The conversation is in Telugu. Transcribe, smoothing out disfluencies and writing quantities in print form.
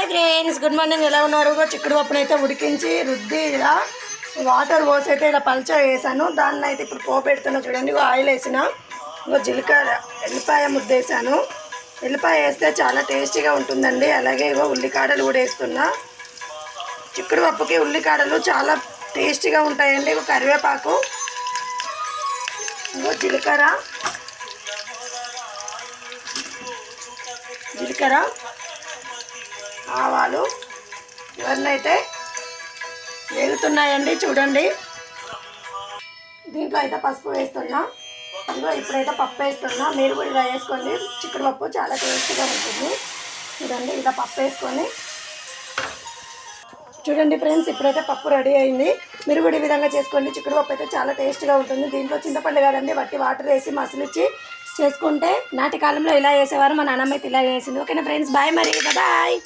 Hi friends, good morning. ఎలా ఉన్నారు? చిక్కుడు పప్పును అయితే ఉడికించి రుద్ది ఇలా వాటర్ పోసి అయితే ఇలా పల్చగా వేసాను. దాన్ని అయితే ఇప్పుడు పోపెడుతున్నా చూడండి. ఆయిల్ వేసిన జీలకర్ర ఎల్లిపాయ ముద్ద వేసాను. ఎల్లిపాయ వేస్తే చాలా టేస్టీగా ఉంటుందండి. అలాగే ఉల్లికాడలు కూడా వేస్తున్నా. చిక్కుడు పప్పుకి ఉల్లికాడలు చాలా టేస్టీగా ఉంటాయండి. కరివేపాకు, జీలకర్ర ఆవాలు ఇవన్నీ అయితే వేగుతున్నాయండి. చూడండి, దీంట్లో అయితే పసుపు వేస్తున్నా. ఇప్పుడైతే పప్పు వేస్తున్నా. మీరు కూడా ఇలా వేసుకోండి. చిక్కుడు పప్పు చాలా టేస్టీగా ఉంటుంది. చూడండి, ఇలా పప్పు వేసుకొని చూడండి ఫ్రెండ్స్, ఇప్పుడైతే పప్పు రెడీ అయింది. మీరు కూడా ఈ విధంగా చేసుకోండి. చిక్కుడు పప్పు అయితే చాలా టేస్ట్గా ఉంటుంది. దీంట్లో చింతపండు కాదండి, వట్టి వాటర్ వేసి మసిలిచ్చి చేసుకుంటే నాటి కాలంలో ఇలా వేసేవారు. మా నాన్నమ్మ అయితే ఇలా వేసింది. ఓకేనా ఫ్రెండ్స్, బాయ్. మరి బాయ్.